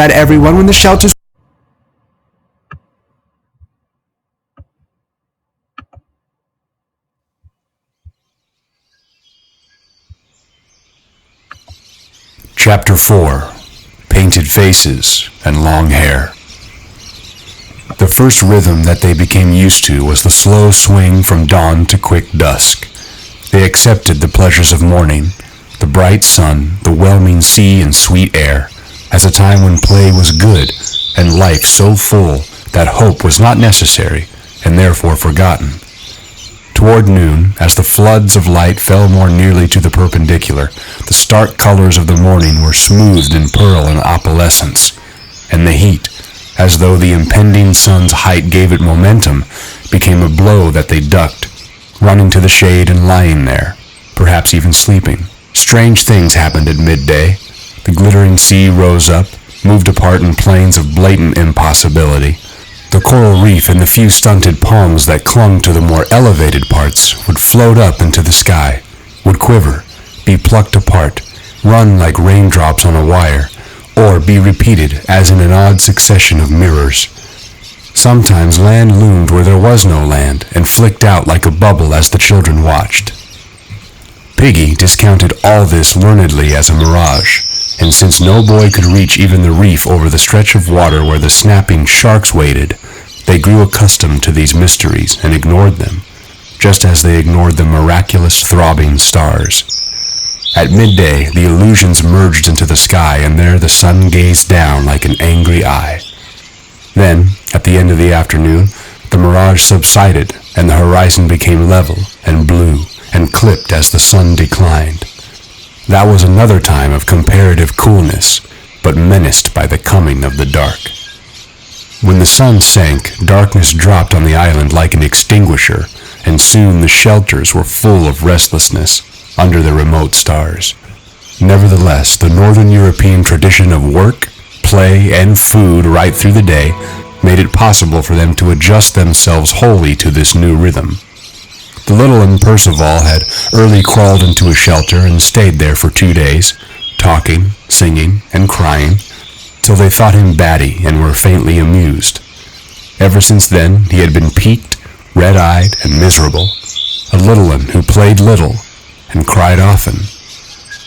at everyone when the shelters. Chapter 4. Painted Faces and Long Hair. The first rhythm that they became used to was the slow swing from dawn to quick dusk. They accepted the pleasures of morning, the bright sun, the whelming sea and sweet air, as a time when play was good and life so full that hope was not necessary and therefore forgotten. Toward noon, as the floods of light fell more nearly to the perpendicular, the stark colors of the morning were smoothed in pearl and opalescence, and the heat, as though the impending sun's height gave it momentum, became a blow that they ducked, running to the shade and lying there, perhaps even sleeping. Strange things happened at midday. The glittering sea rose up, moved apart in plains of blatant impossibility. The coral reef and the few stunted palms that clung to the more elevated parts would float up into the sky, would quiver, be plucked apart, run like raindrops on a wire, or be repeated as in an odd succession of mirrors. Sometimes land loomed where there was no land and flicked out like a bubble as the children watched. Piggy discounted all this learnedly as a mirage, and since no boy could reach even the reef over the stretch of water where the snapping sharks waded, they grew accustomed to these mysteries and ignored them, just as they ignored the miraculous throbbing stars. At midday, the illusions merged into the sky, and there the sun gazed down like an angry eye. Then, at the end of the afternoon, the mirage subsided, and the horizon became level and blue and clipped as the sun declined. That was another time of comparative coolness, but menaced by the coming of the dark. When the sun sank, darkness dropped on the island like an extinguisher, and soon the shelters were full of restlessness under the remote stars. Nevertheless, the Northern European tradition of work, play, and food right through the day made it possible for them to adjust themselves wholly to this new rhythm. The little and Percival had early crawled into a shelter and stayed there for 2 days, talking, singing, and crying, till they thought him batty and were faintly amused. Ever since then, he had been peaked, red-eyed, and miserable, a little one who played little and cried often.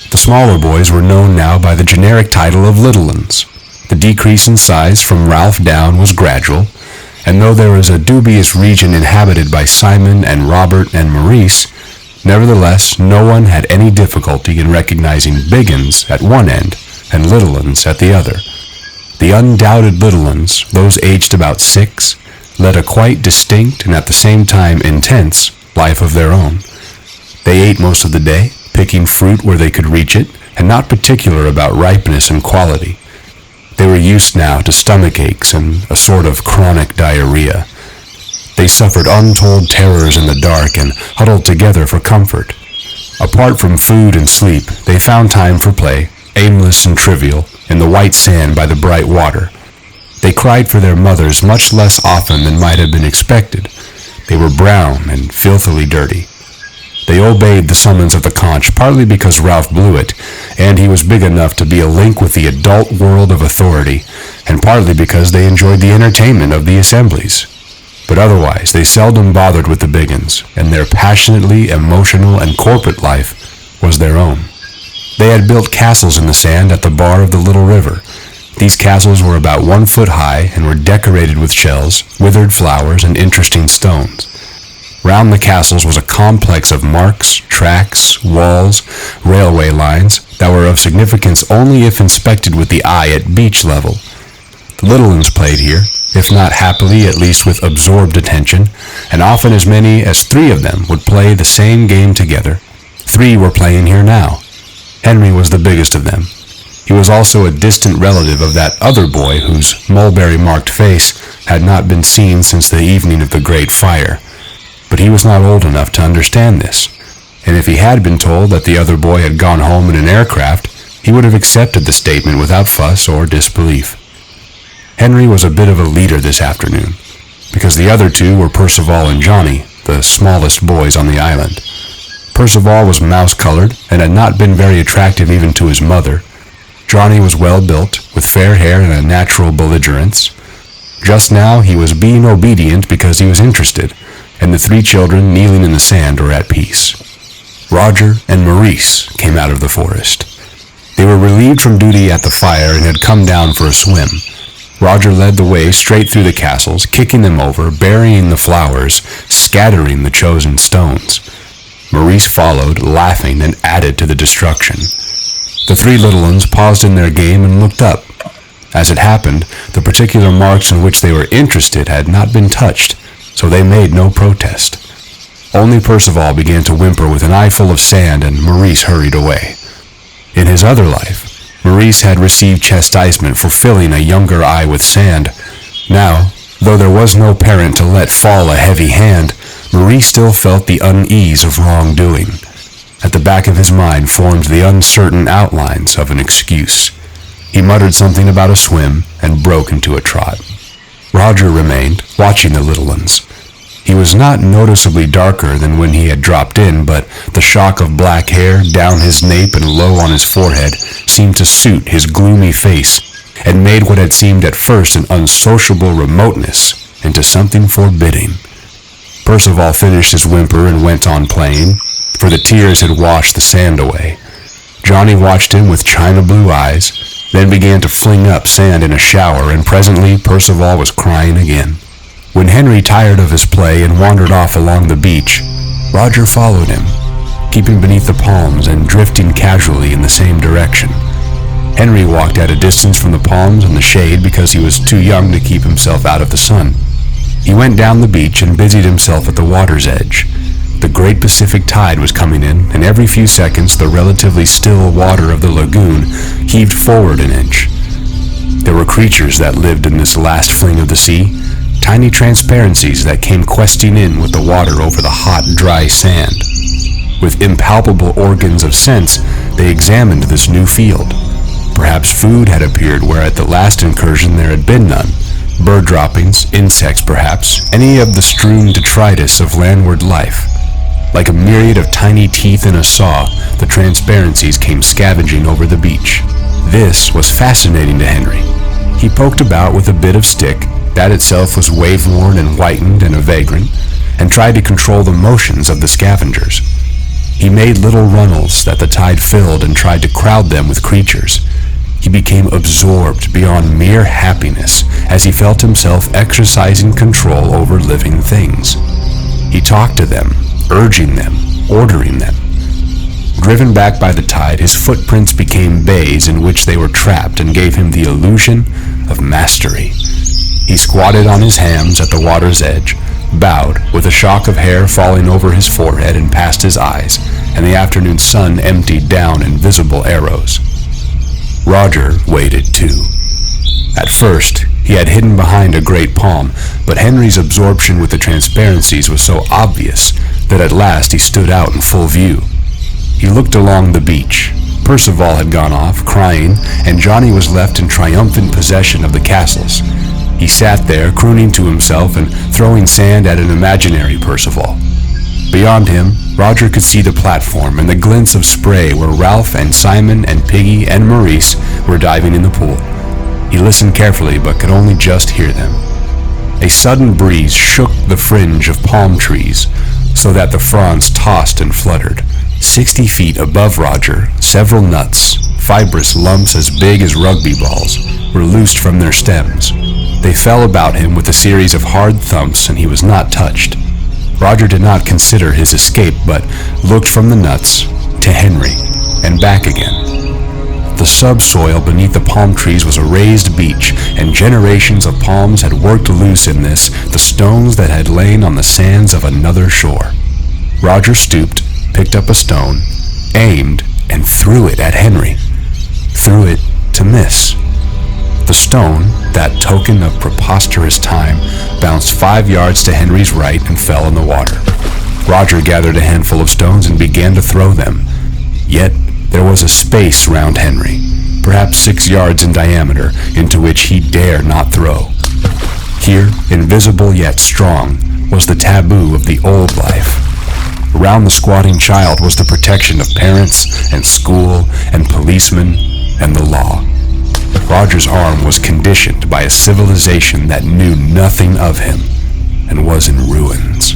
The smaller boys were known now by the generic title of little uns. The decrease in size from Ralph down was gradual, and though there was a dubious region inhabited by Simon and Robert and Maurice, nevertheless no one had any difficulty in recognizing big uns at one end and little uns at the other. The undoubted little uns, those aged about 6, led a quite distinct and at the same time intense life of their own. They ate most of the day, picking fruit where they could reach it, and not particular about ripeness and quality. They were used now to stomach aches and a sort of chronic diarrhea. They suffered untold terrors in the dark and huddled together for comfort. Apart from food and sleep, they found time for play, aimless and trivial, in the white sand by the bright water. They cried for their mothers much less often than might have been expected. They were brown and filthily dirty. They obeyed the summons of the conch partly because Ralph blew it, and he was big enough to be a link with the adult world of authority, and partly because they enjoyed the entertainment of the assemblies. But otherwise, they seldom bothered with the big uns, and their passionately emotional and corporate life was their own. They had built castles in the sand at the bar of the little river. These castles were about 1 foot high and were decorated with shells, withered flowers, and interesting stones. Round the castles was a complex of marks, tracks, walls, railway lines that were of significance only if inspected with the eye at beach level. The little uns played here, if not happily, at least with absorbed attention, and often as many as 3 of them would play the same game together. 3 were playing here now. Henry was the biggest of them. He was also a distant relative of that other boy whose mulberry-marked face had not been seen since the evening of the Great Fire. But he was not old enough to understand this, and if he had been told that the other boy had gone home in an aircraft, he would have accepted the statement without fuss or disbelief. Henry was a bit of a leader this afternoon, because the other 2 were Percival and Johnny, the smallest boys on the island. Percival was mouse-colored and had not been very attractive even to his mother. Johnny was well built, with fair hair and a natural belligerence. Just now he was being obedient because he was interested, and the three children kneeling in the sand were at peace. Roger and Maurice came out of the forest. They were relieved from duty at the fire and had come down for a swim. Roger led the way straight through the castles, kicking them over, burying the flowers, scattering the chosen stones. Maurice followed, laughing, and added to the destruction. The three little ones paused in their game and looked up. As it happened, the particular marks in which they were interested had not been touched, so they made no protest. Only Percival began to whimper with an eyeful of sand, and Maurice hurried away. In his other life, Maurice had received chastisement for filling a younger eye with sand. Now, though there was no parent to let fall a heavy hand, Maurice still felt the unease of wrongdoing. At the back of his mind formed the uncertain outlines of an excuse. He muttered something about a swim and broke into a trot. Roger remained, watching the little ones. He was not noticeably darker than when he had dropped in, but the shock of black hair down his nape and low on his forehead seemed to suit his gloomy face and made what had seemed at first an unsociable remoteness into something forbidding. Percival finished his whimper and went on playing, for the tears had washed the sand away. Johnny watched him with china blue eyes, then began to fling up sand in a shower, and presently Percival was crying again. When Henry tired of his play and wandered off along the beach, Roger followed him, keeping beneath the palms and drifting casually in the same direction. Henry walked at a distance from the palms and the shade because he was too young to keep himself out of the sun. He went down the beach and busied himself at the water's edge. The great Pacific tide was coming in, and every few seconds the relatively still water of the lagoon heaved forward an inch. There were creatures that lived in this last fling of the sea, tiny transparencies that came questing in with the water over the hot, dry sand. With impalpable organs of sense, they examined this new field. Perhaps food had appeared where at the last incursion there had been none. Bird droppings, insects perhaps, any of the strewn detritus of landward life. Like a myriad of tiny teeth in a saw, the transparencies came scavenging over the beach. This was fascinating to Henry. He poked about with a bit of stick, that itself was wave-worn and whitened and a vagrant, and tried to control the motions of the scavengers. He made little runnels that the tide filled and tried to crowd them with creatures. He became absorbed beyond mere happiness as he felt himself exercising control over living things. He talked to them, urging them, ordering them. Driven back by the tide, his footprints became bays in which they were trapped and gave him the illusion of mastery. He squatted on his hams at the water's edge, bowed, with a shock of hair falling over his forehead and past his eyes, and the afternoon sun emptied down invisible arrows. Roger waited too. At first, he had hidden behind a great palm, but Henry's absorption with the transparencies was so obvious that at last he stood out in full view. He looked along the beach. Percival had gone off, crying, and Johnny was left in triumphant possession of the castles. He sat there, crooning to himself and throwing sand at an imaginary Percival. Beyond him, Roger could see the platform and the glints of spray where Ralph and Simon and Piggy and Maurice were diving in the pool. He listened carefully but could only just hear them. A sudden breeze shook the fringe of palm trees so that the fronds tossed and fluttered. 60 feet above Roger, several nuts, fibrous lumps as big as rugby balls, were loosed from their stems. They fell about him with a series of hard thumps, and he was not touched. Roger did not consider his escape, but looked from the nuts to Henry and back again. The subsoil beneath the palm trees was a raised beach, and generations of palms had worked loose in this, the stones that had lain on the sands of another shore. Roger stooped, picked up a stone, aimed, and threw it at Henry. Threw it to miss. The stone, that token of preposterous time, bounced 5 yards to Henry's right and fell in the water. Roger gathered a handful of stones and began to throw them. Yet there was a space round Henry, perhaps 6 yards in diameter, into which he dare not throw. Here, invisible yet strong, was the taboo of the old life. Around the squatting child was the protection of parents and school and policemen and the law. Roger's arm was conditioned by a civilization that knew nothing of him and was in ruins.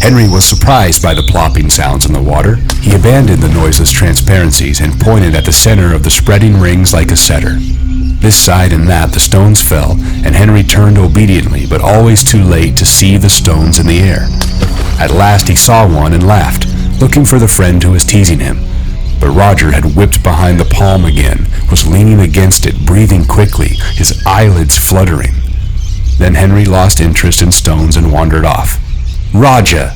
Henry was surprised by the plopping sounds in the water. He abandoned the noiseless transparencies and pointed at the center of the spreading rings like a setter. This side and that the stones fell, and Henry turned obediently, but always too late to see the stones in the air. At last he saw one and laughed, looking for the friend who was teasing him. But Roger had whipped behind the palm again, was leaning against it, breathing quickly, his eyelids fluttering. Then Henry lost interest in stones and wandered off. "Roger!"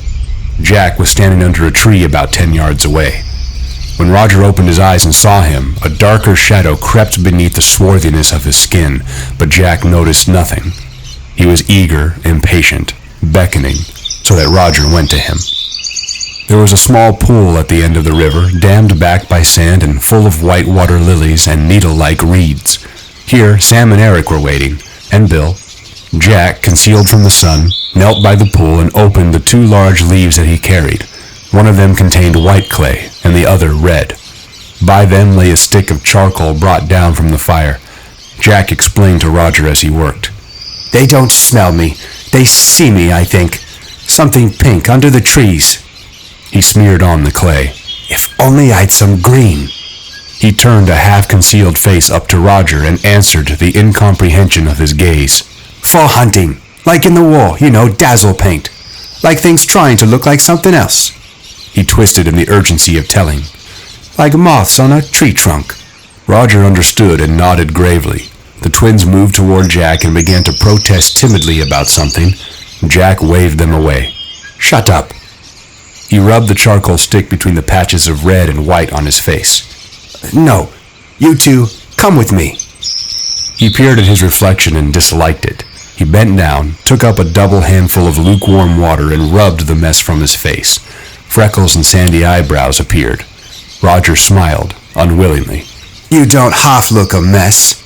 Jack was standing under a tree about 10 yards away. When Roger opened his eyes and saw him, a darker shadow crept beneath the swarthiness of his skin, but Jack noticed nothing. He was eager, impatient, beckoning, so that Roger went to him. There was a small pool at the end of the river, dammed back by sand and full of white water lilies and needle-like reeds. Here Sam and Eric were waiting, and Bill. Jack, concealed from the sun, knelt by the pool and opened the 2 large leaves that he carried. One of them contained white clay, and the other red. By them lay a stick of charcoal brought down from the fire. Jack explained to Roger as he worked. "They don't smell me. They see me, I think. Something pink under the trees." He smeared on the clay. "If only I'd some green." He turned a half-concealed face up to Roger and answered the incomprehension of his gaze. "For hunting. Like in the war, dazzle paint. Like things trying to look like something else." He twisted in the urgency of telling. "Like moths on a tree trunk." Roger understood and nodded gravely. The twins moved toward Jack and began to protest timidly about something. Jack waved them away. "Shut up." He rubbed the charcoal stick between the patches of red and white on his face. "No, you two, come with me." He peered at his reflection and disliked it. He bent down, took up a double handful of lukewarm water and rubbed the mess from his face. Freckles and sandy eyebrows appeared. Roger smiled, unwillingly. "You don't half look a mess."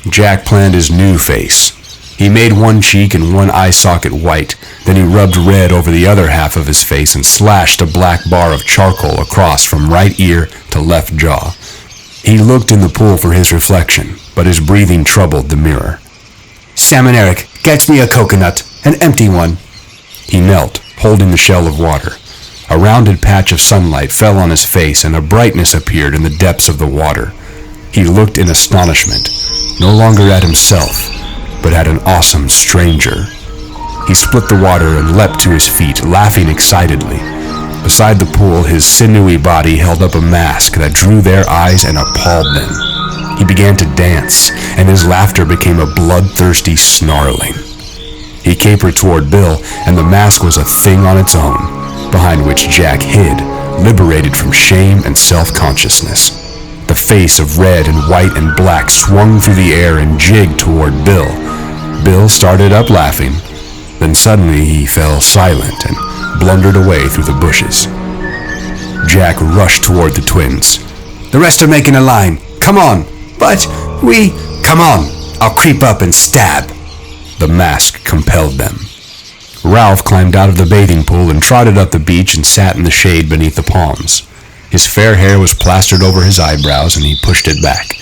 Jack planned his new face. He made one cheek and one eye socket white, then he rubbed red over the other half of his face and slashed a black bar of charcoal across from right ear to left jaw. He looked in the pool for his reflection, but his breathing troubled the mirror. "Sam and Eric, get me a coconut, an empty one." He knelt, holding the shell of water. A rounded patch of sunlight fell on his face and a brightness appeared in the depths of the water. He looked in astonishment, no longer at himself, but at an awesome stranger. He split the water and leapt to his feet, laughing excitedly. Beside the pool, his sinewy body held up a mask that drew their eyes and appalled them. He began to dance, and his laughter became a bloodthirsty snarling. He capered toward Bill, and the mask was a thing on its own, behind which Jack hid, liberated from shame and self-consciousness. The face of red and white and black swung through the air and jigged toward Bill. Bill started up laughing. Then suddenly he fell silent and blundered away through the bushes. Jack rushed toward the twins. "The rest are making a line. Come on." "But we..." "Come on. I'll creep up and stab." The mask compelled them. Ralph climbed out of the bathing pool and trotted up the beach and sat in the shade beneath the palms. His fair hair was plastered over his eyebrows and he pushed it back.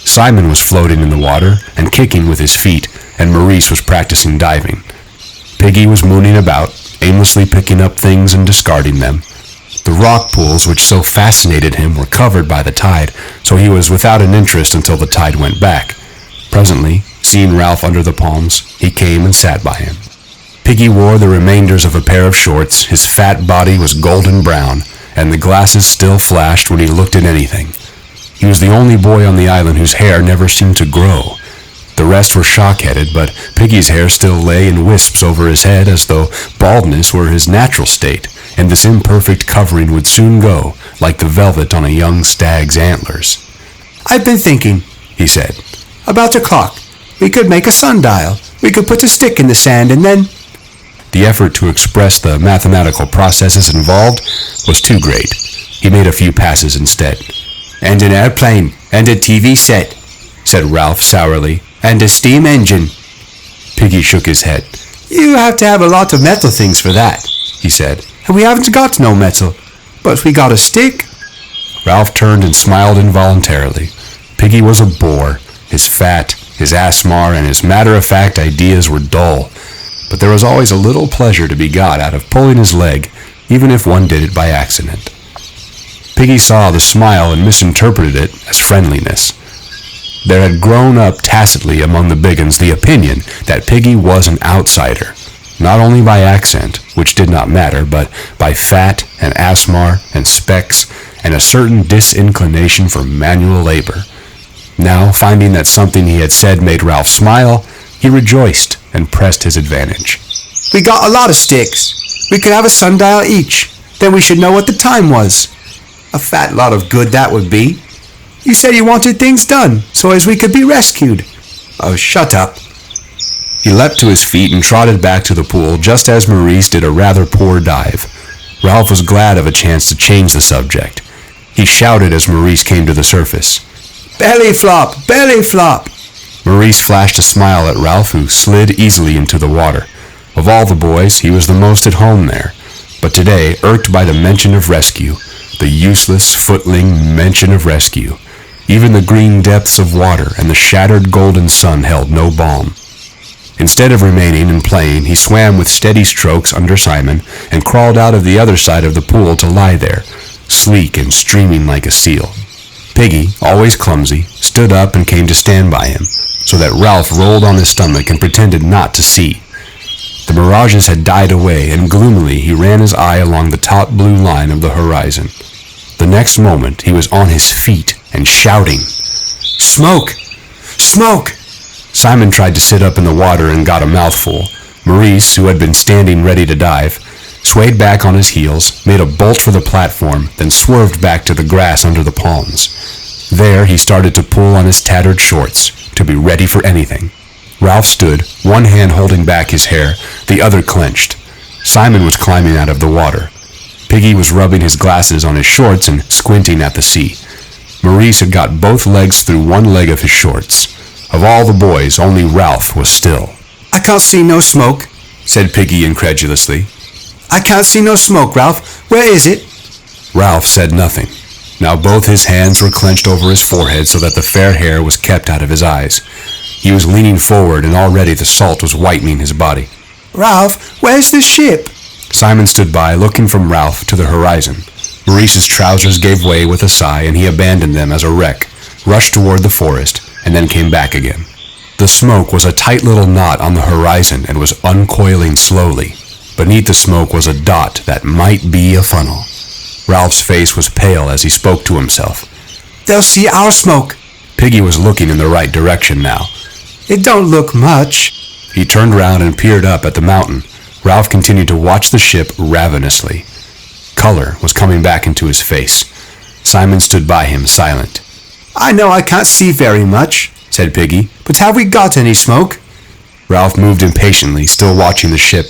Simon was floating in the water and kicking with his feet, and Maurice was practicing diving. Piggy was mooning about, aimlessly picking up things and discarding them. The rock pools which so fascinated him were covered by the tide, so he was without an interest until the tide went back. Presently, seeing Ralph under the palms, he came and sat by him. Piggy wore the remainders of a pair of shorts, his fat body was golden brown, and the glasses still flashed when he looked at anything. He was the only boy on the island whose hair never seemed to grow. The rest were shock-headed, but Piggy's hair still lay in wisps over his head as though baldness were his natural state, and this imperfect covering would soon go, like the velvet on a young stag's antlers. "I've been thinking," he said, "about the clock. We could make a sundial. We could put a stick in the sand and then..." The effort to express the mathematical processes involved was too great. He made a few passes instead. "And an airplane, and a TV set," said Ralph sourly, "and a steam engine." Piggy shook his head. "You have to have a lot of metal things for that," he said, "and we haven't got no metal. But we got a stick." Ralph turned and smiled involuntarily. Piggy was a bore. His fat, his asthma, and his matter-of-fact ideas were dull. But there was always a little pleasure to be got out of pulling his leg, even if one did it by accident. Piggy saw the smile and misinterpreted it as friendliness. There had grown up tacitly among the Biggins the opinion that Piggy was an outsider, not only by accent, which did not matter, but by fat and asthma and specs and a certain disinclination for manual labor. Now, finding that something he had said made Ralph smile, he rejoiced and pressed his advantage. We got a lot of sticks. We could have a sundial each. Then we should know what the time was. A fat lot of good that would be. You said you wanted things done, so as we could be rescued. Oh, shut up. He leapt to his feet and trotted back to the pool just as Maurice did a rather poor dive. Ralph was glad of a chance to change the subject. He shouted as Maurice came to the surface. Belly flop! Belly flop! Maurice flashed a smile at Ralph, who slid easily into the water. Of all the boys, he was the most at home there. But today, irked by the mention of rescue, the useless, footling mention of rescue, even the green depths of water and the shattered golden sun held no balm. Instead of remaining and playing, he swam with steady strokes under Simon and crawled out of the other side of the pool to lie there, sleek and streaming like a seal. Piggy, always clumsy, stood up and came to stand by him, so that Ralph rolled on his stomach and pretended not to see. The mirages had died away, and gloomily he ran his eye along the taut blue line of the horizon. The next moment he was on his feet and shouting, "Smoke! Smoke!" Simon tried to sit up in the water and got a mouthful. Maurice, who had been standing ready to dive, swayed back on his heels, made a bolt for the platform, then swerved back to the grass under the palms. There he started to pull on his tattered shorts, to be ready for anything. Ralph stood, one hand holding back his hair, the other clenched. Simon was climbing out of the water. Piggy was rubbing his glasses on his shorts and squinting at the sea. Maurice had got both legs through one leg of his shorts. Of all the boys, only Ralph was still. I can't see no smoke, said Piggy incredulously. I can't see no smoke, Ralph. Where is it? Ralph said nothing. Now both his hands were clenched over his forehead so that the fair hair was kept out of his eyes. He was leaning forward and already the salt was whitening his body. Ralph, where's the ship? Simon stood by, looking from Ralph to the horizon. Maurice's trousers gave way with a sigh and he abandoned them as a wreck, rushed toward the forest, and then came back again. The smoke was a tight little knot on the horizon and was uncoiling slowly. Beneath the smoke was a dot that might be a funnel. Ralph's face was pale as he spoke to himself. They'll see our smoke. Piggy was looking in the right direction now. It don't look much. He turned round and peered up at the mountain. Ralph continued to watch the ship ravenously. Color was coming back into his face. Simon stood by him, silent. I know I can't see very much, said Piggy, but have we got any smoke? Ralph moved impatiently, still watching the ship.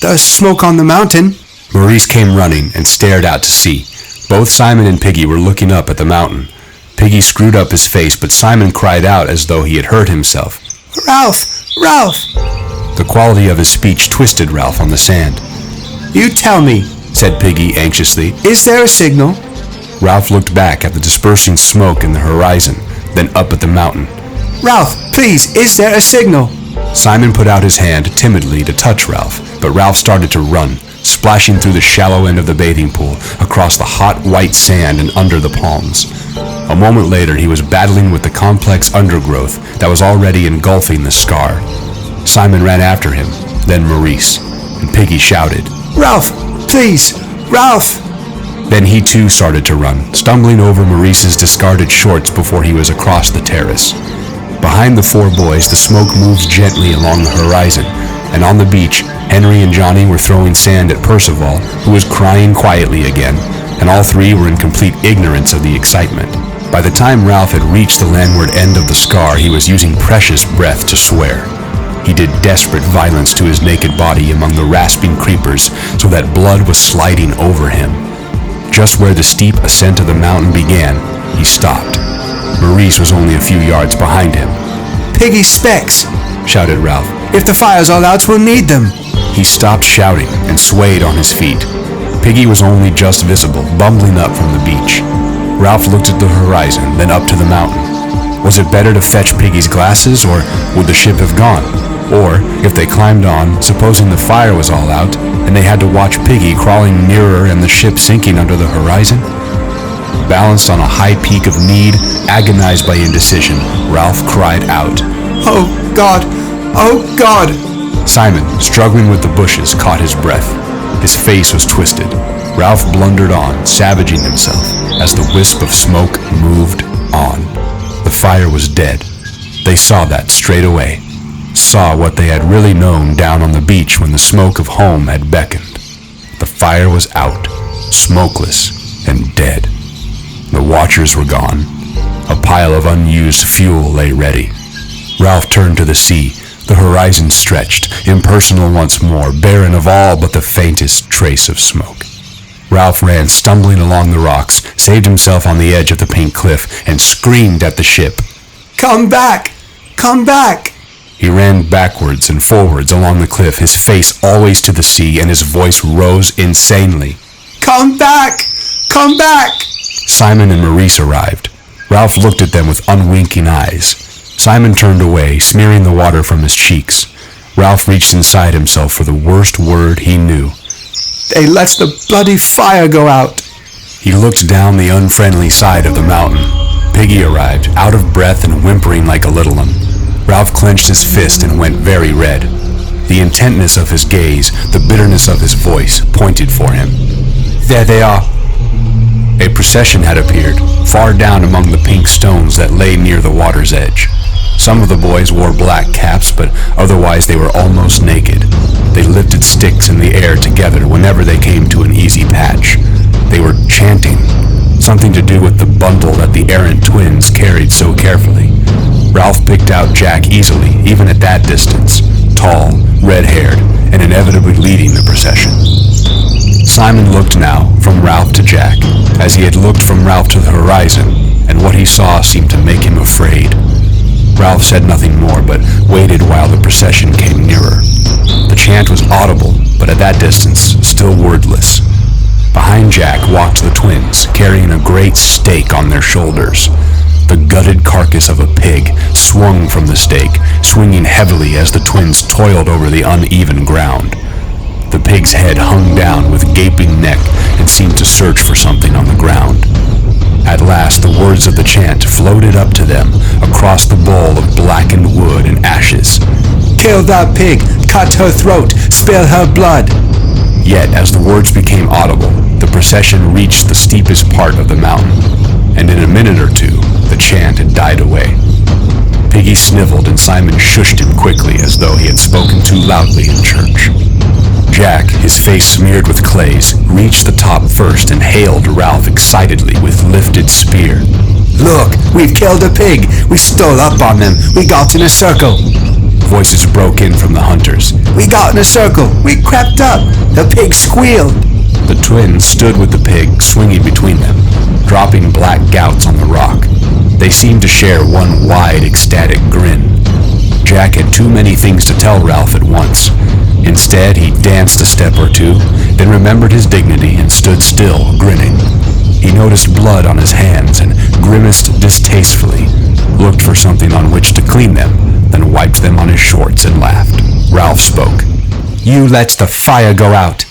There's smoke on the mountain. Maurice came running and stared out to sea. Both Simon and Piggy were looking up at the mountain. Piggy screwed up his face, but Simon cried out as though he had hurt himself. Ralph! Ralph! The quality of his speech twisted Ralph on the sand. You tell me, said Piggy anxiously. Is there a signal? Ralph looked back at the dispersing smoke in the horizon, then up at the mountain. Ralph, please, is there a signal? Simon put out his hand timidly to touch Ralph, but Ralph started to run, splashing through the shallow end of the bathing pool, across the hot white sand and under the palms. A moment later, he was battling with the complex undergrowth that was already engulfing the scar. Simon ran after him, then Maurice, and Piggy shouted, Ralph, please, Ralph! Then he too started to run, stumbling over Maurice's discarded shorts before he was across the terrace. Behind the four boys, the smoke moved gently along the horizon, and on the beach, Henry and Johnny were throwing sand at Percival, who was crying quietly again, and all three were in complete ignorance of the excitement. By the time Ralph had reached the landward end of the scar, he was using precious breath to swear. He did desperate violence to his naked body among the rasping creepers so that blood was sliding over him. Just where the steep ascent of the mountain began, he stopped. Maurice was only a few yards behind him. Piggy's specs, shouted Ralph. If the fire's all out, we'll need them. He stopped shouting and swayed on his feet. Piggy was only just visible, bumbling up from the beach. Ralph looked at the horizon, then up to the mountain. Was it better to fetch Piggy's glasses, or would the ship have gone? Or, if they climbed on, supposing the fire was all out, and they had to watch Piggy crawling nearer and the ship sinking under the horizon? Balanced on a high peak of need, agonized by indecision, Ralph cried out, "Oh, God! Oh, God!" Simon, struggling with the bushes, caught his breath. His face was twisted. Ralph blundered on, savaging himself, as the wisp of smoke moved on. The fire was dead. They saw that straight away. Saw what they had really known down on the beach when the smoke of home had beckoned. The fire was out, smokeless and dead. The watchers were gone. A pile of unused fuel lay ready. Ralph turned to the sea. The horizon stretched, impersonal once more, barren of all but the faintest trace of smoke. Ralph ran stumbling along the rocks, saved himself on the edge of the pink cliff, and screamed at the ship. "Come back! Come back!" He ran backwards and forwards along the cliff, his face always to the sea, and his voice rose insanely. "Come back! Come back!" Simon and Maurice arrived. Ralph looked at them with unwinking eyes. Simon turned away, smearing the water from his cheeks. Ralph reached inside himself for the worst word he knew. "They let the bloody fire go out." He looked down the unfriendly side of the mountain. Piggy arrived, out of breath and whimpering like a little one. Ralph clenched his fist and went very red. The intentness of his gaze, the bitterness of his voice, pointed for him. "There they are." A procession had appeared, far down among the pink stones that lay near the water's edge. Some of the boys wore black caps, but otherwise they were almost naked. They lifted sticks in the air together whenever they came to an easy patch. They were chanting, something to do with the bundle that the errant twins carried so carefully. Ralph picked out Jack easily, even at that distance, tall, red-haired, and inevitably leading the procession. Simon looked now from Ralph to Jack, as he had looked from Ralph to the horizon, and what he saw seemed to make him afraid. Ralph said nothing more, but waited while the procession came nearer. The chant was audible, but at that distance, still wordless. Behind Jack walked the twins, carrying a great stake on their shoulders. The gutted carcass of a pig swung from the stake, swinging heavily as the twins toiled over the uneven ground. The pig's head hung down with gaping neck and seemed to search for something on the ground. At last, the words of the chant floated up to them across the bowl of blackened wood and ashes. "Kill that pig! Cut her throat! Spill her blood!" Yet, as the words became audible, the procession reached the steepest part of the mountain, and in a minute or two, the chant had died away. Piggy sniveled and Simon shushed him quickly as though he had spoken too loudly in church. Jack, his face smeared with clays, reached the top first and hailed Ralph excitedly with lifted spear. "Look, we've killed a pig! We stole up on them! We got in a circle!" Voices broke in from the hunters. "We got in a circle! We crept up! The pig squealed!" The twins stood with the pig swinging between them, dropping black gouts on the rock. They seemed to share one wide, ecstatic grin. Jack had too many things to tell Ralph at once. Instead, he danced a step or two, then remembered his dignity and stood still, grinning. He noticed blood on his hands and grimaced distastefully, looked for something on which to clean them, then wiped them on his shorts and laughed. Ralph spoke. "You let the fire go out."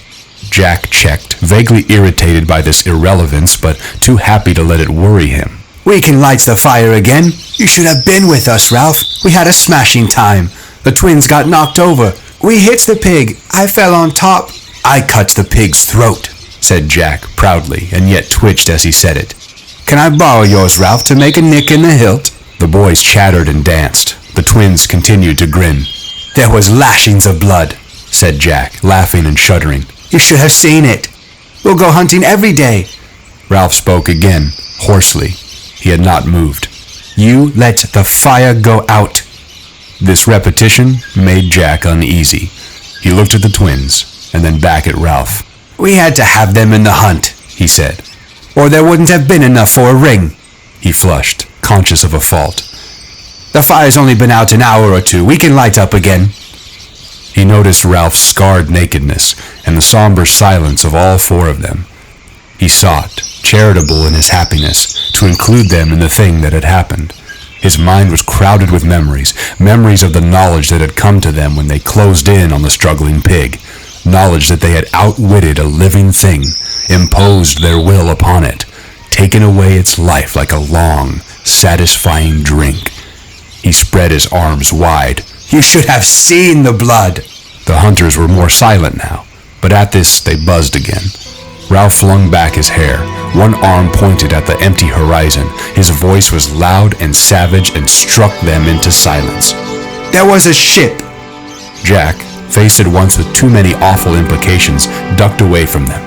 Jack checked, vaguely irritated by this irrelevance, but too happy to let it worry him. "We can light the fire again. You should have been with us, Ralph. We had a smashing time. The twins got knocked over. We hit the pig. I fell on top. I cut the pig's throat," said Jack proudly, and yet twitched as he said it. "Can I borrow yours, Ralph, to make a nick in the hilt?" The boys chattered and danced. The twins continued to grin. "There was lashings of blood," said Jack, laughing and shuddering. "You should have seen it. We'll go hunting every day." Ralph spoke again, hoarsely. He had not moved. "You let the fire go out." This repetition made Jack uneasy. He looked at the twins, and then back at Ralph. "We had to have them in the hunt," he said, "or there wouldn't have been enough for a ring." He flushed, conscious of a fault. "The fire's only been out an hour or two. We can light up again." He noticed Ralph's scarred nakedness and the somber silence of all four of them. He sought, charitable in his happiness, to include them in the thing that had happened. His mind was crowded with memories of the knowledge that had come to them when they closed in on the struggling pig, knowledge that they had outwitted a living thing, imposed their will upon it, taken away its life like a long, satisfying drink. He spread his arms wide. You should have seen the blood. The hunters were more silent now, but at this they buzzed again. Ralph flung back his hair. One arm pointed at the empty horizon. His voice was loud and savage and struck them into silence. There was a ship. Jack, faced at once with too many awful implications, ducked away from them.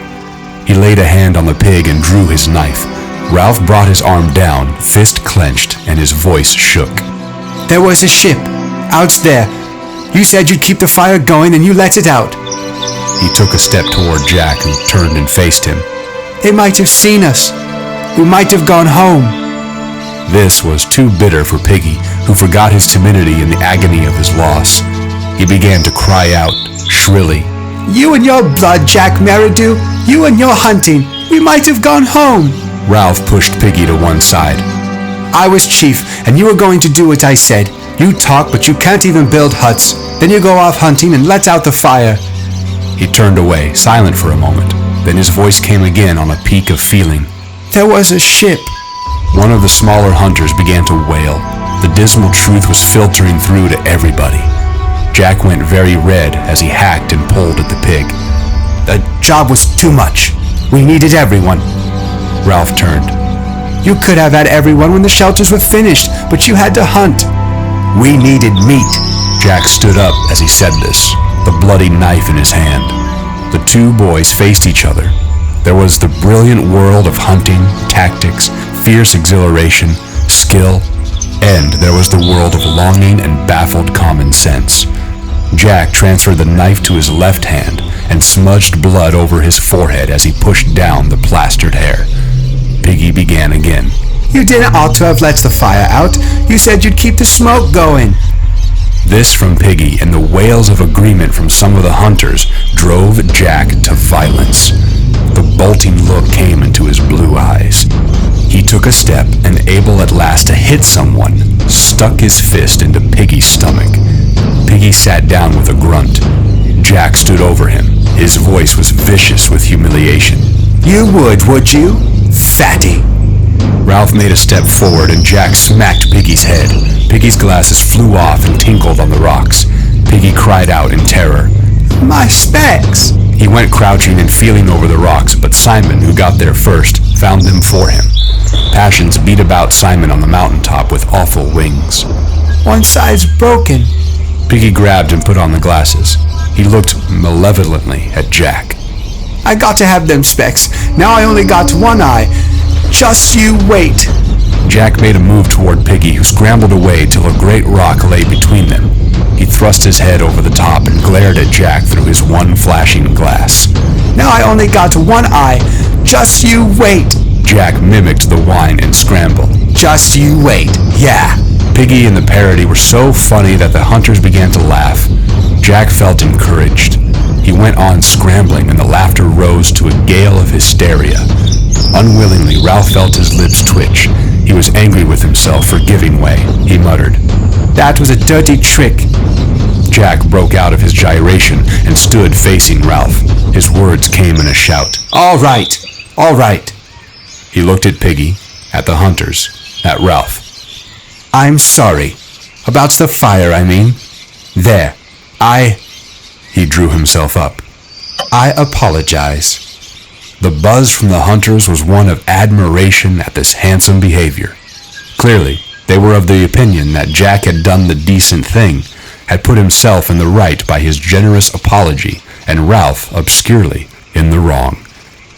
He laid a hand on the pig and drew his knife. Ralph brought his arm down, fist clenched, and his voice shook. There was a ship. Out there. You said you'd keep the fire going and you let it out. He took a step toward Jack, who turned and faced him. They might have seen us. We might have gone home. This was too bitter for Piggy, who forgot his timidity in the agony of his loss. He began to cry out, shrilly. You and your blood, Jack Meridew. You and your hunting. We might have gone home. Ralph pushed Piggy to one side. I was chief, and you were going to do what I said. You talk, but you can't even build huts. Then you go off hunting and let out the fire. He turned away, silent for a moment. Then his voice came again on a peak of feeling. There was a ship. One of the smaller hunters began to wail. The dismal truth was filtering through to everybody. Jack went very red as he hacked and pulled at the pig. The job was too much. We needed everyone. Ralph turned. You could have had everyone when the shelters were finished, but you had to hunt. We needed meat. Jack stood up as he said this, the bloody knife in his hand. The two boys faced each other. There was the brilliant world of hunting, tactics, fierce exhilaration, skill, and there was the world of longing and baffled common sense. Jack transferred the knife to his left hand and smudged blood over his forehead as he pushed down the plastered hair. Piggy began again. You didn't ought to have let the fire out. You said you'd keep the smoke going. This from Piggy and the wails of agreement from some of the hunters drove Jack to violence. The bolting look came into his blue eyes. He took a step and, able at last to hit someone, stuck his fist into Piggy's stomach. Piggy sat down with a grunt. Jack stood over him. His voice was vicious with humiliation. You would you? Fatty. Ralph made a step forward and Jack smacked Piggy's head. Piggy's glasses flew off and tinkled on the rocks. Piggy cried out in terror. My specs! He went crouching and feeling over the rocks, but Simon, who got there first, found them for him. Passions beat about Simon on the mountaintop with awful wings. One side's broken. Piggy grabbed and put on the glasses. He looked malevolently at Jack. I got to have them specs. Now I only got one eye. Just you wait. Jack made a move toward Piggy, who scrambled away till a great rock lay between them. He thrust his head over the top and glared at Jack through his one flashing glass. Now I only got one eye. Just you wait. Jack mimicked the whine and scramble. Just you wait. Yeah. Piggy and the parody were so funny that the hunters began to laugh. Jack felt encouraged. He went on scrambling, and the laughter rose to a gale of hysteria. Unwillingly, Ralph felt his lips twitch. He was angry with himself for giving way. He muttered, That was a dirty trick. Jack broke out of his gyration and stood facing Ralph. His words came in a shout. All right. All right. He looked at Piggy, at the hunters, at Ralph. I'm sorry. About the fire, I mean. There. He drew himself up. I apologize. The buzz from the hunters was one of admiration at this handsome behavior. Clearly, they were of the opinion that Jack had done the decent thing, had put himself in the right by his generous apology, and Ralph, obscurely, in the wrong.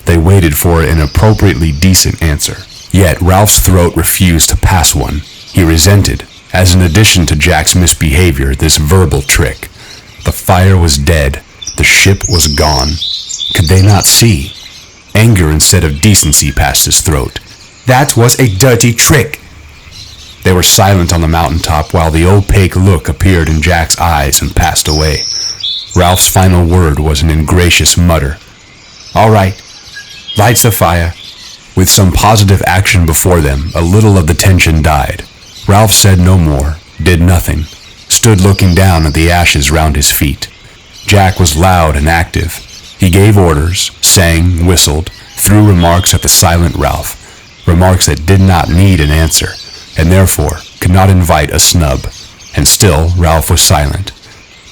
They waited for an appropriately decent answer. Yet Ralph's throat refused to pass one. He resented, as an addition to Jack's misbehavior, this verbal trick. The fire was dead. The ship was gone. Could they not see? Anger instead of decency passed his throat. That was a dirty trick. They were silent on the mountaintop while the opaque look appeared in Jack's eyes and passed away. Ralph's final word was an ingracious mutter. All right. Lights the fire. With some positive action before them, a little of the tension died. Ralph said no more, did nothing, stood looking down at the ashes round his feet. Jack was loud and active. He gave orders, sang, whistled, threw remarks at the silent Ralph, remarks that did not need an answer, and therefore could not invite a snub. And still Ralph was silent.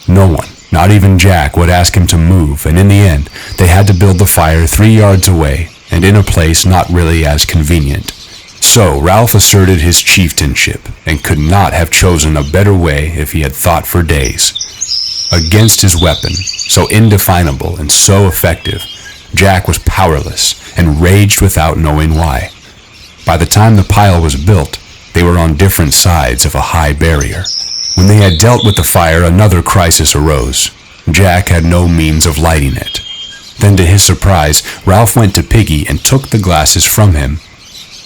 No one, not even Jack, would ask him to move, and in the end they had to build the fire 3 yards away, and in a place not really as convenient. So Ralph asserted his chieftainship, and could not have chosen a better way if he had thought for days. Against his weapon, so indefinable and so effective, Jack was powerless and raged without knowing why. By the time the pile was built, they were on different sides of a high barrier. When they had dealt with the fire, another crisis arose. Jack had no means of lighting it. Then to his surprise, Ralph went to Piggy and took the glasses from him.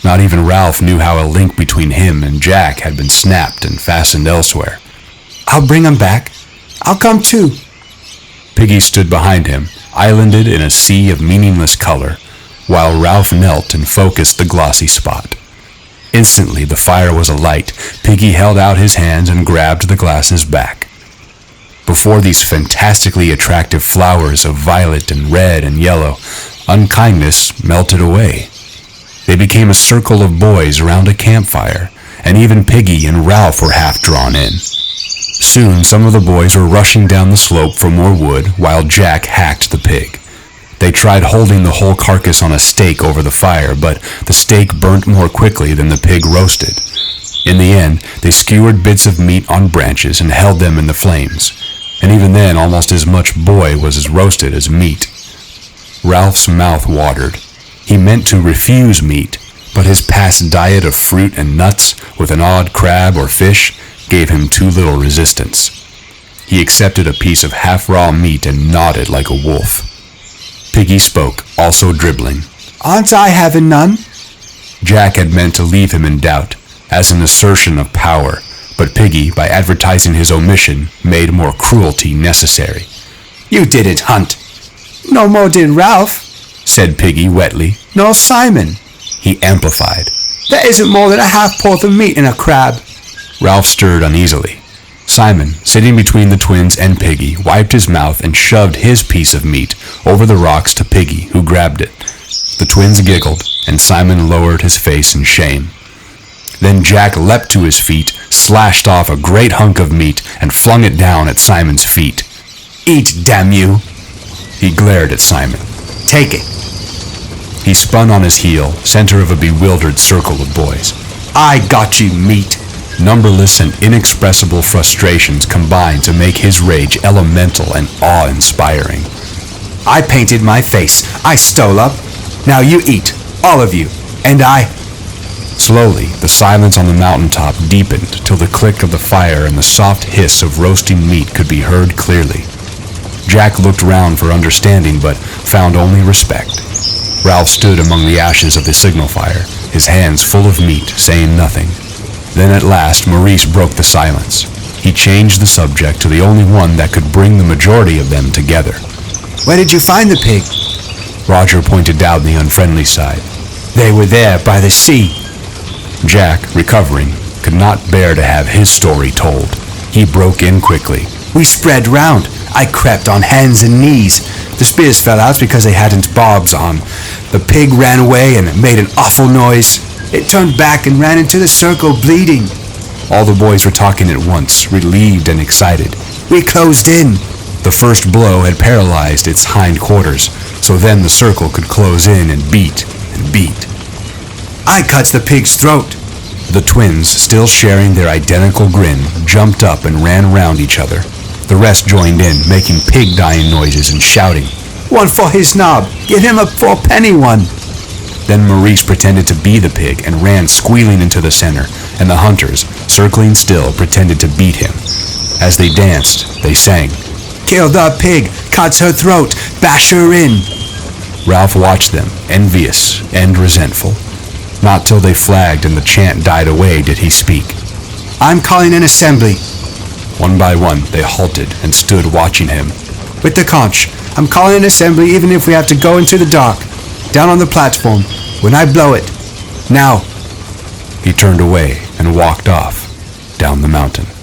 Not even Ralph knew how a link between him and Jack had been snapped and fastened elsewhere. I'll bring 'em back. I'll come too. Piggy stood behind him, islanded in a sea of meaningless color, while Ralph knelt and focused the glossy spot. Instantly the fire was alight. Piggy held out his hands and grabbed the glasses back. Before these fantastically attractive flowers of violet and red and yellow, unkindness melted away. They became a circle of boys around a campfire, and even Piggy and Ralph were half drawn in. Soon some of the boys were rushing down the slope for more wood while Jack hacked the pig. They tried holding the whole carcass on a stake over the fire, but the stake burnt more quickly than the pig roasted. In the end, they skewered bits of meat on branches and held them in the flames, and even then almost as much boy was as roasted as meat. Ralph's mouth watered. He meant to refuse meat, but his past diet of fruit and nuts with an odd crab or fish gave him too little resistance. He accepted a piece of half-raw meat and nodded like a wolf. Piggy spoke, also dribbling. Aren't I having none? Jack had meant to leave him in doubt, as an assertion of power, but Piggy, by advertising his omission, made more cruelty necessary. You did it, Hunt. No more did Ralph, said Piggy wetly. Nor Simon. He amplified. There isn't more than a half-porth of meat in a crab. Ralph stirred uneasily. Simon, sitting between the twins and Piggy, wiped his mouth and shoved his piece of meat over the rocks to Piggy, who grabbed it. The twins giggled, and Simon lowered his face in shame. Then Jack leapt to his feet, slashed off a great hunk of meat, and flung it down at Simon's feet. Eat, damn you! He glared at Simon. Take it. He spun on his heel, center of a bewildered circle of boys. I got you, meat. Numberless and inexpressible frustrations combined to make his rage elemental and awe-inspiring. I painted my face. I stole up. Now you eat, all of you, and I... Slowly, the silence on the mountaintop deepened till the click of the fire and the soft hiss of roasting meat could be heard clearly. Jack looked round for understanding, but found only respect. Ralph stood among the ashes of the signal fire, his hands full of meat, saying nothing. Then at last Maurice broke the silence. He changed the subject to the only one that could bring the majority of them together. Where did you find the pig? Roger pointed down the unfriendly side. They were there by the sea. Jack, recovering, could not bear to have his story told. He broke in quickly. We spread round. I crept on hands and knees. The spears fell out because they hadn't barbs on. The pig ran away and made an awful noise. It turned back and ran into the circle, bleeding. All the boys were talking at once, relieved and excited. We closed in. The first blow had paralyzed its hind quarters, so then the circle could close in and beat and beat. I cut the pig's throat. The twins, still sharing their identical grin, jumped up and ran round each other. The rest joined in, making pig-dying noises and shouting. One for his knob. Get him a 4-penny one. Then Maurice pretended to be the pig and ran squealing into the center, and the hunters, circling still, pretended to beat him. As they danced, they sang. Kill the pig, cut her throat, bash her in. Ralph watched them, envious and resentful. Not till they flagged and the chant died away did he speak. I'm calling an assembly. One by one, they halted and stood watching him. With the conch, I'm calling an assembly even if we have to go into the dark. Down on the platform, when I blow it. Now. He turned away, and and walked off down the mountain.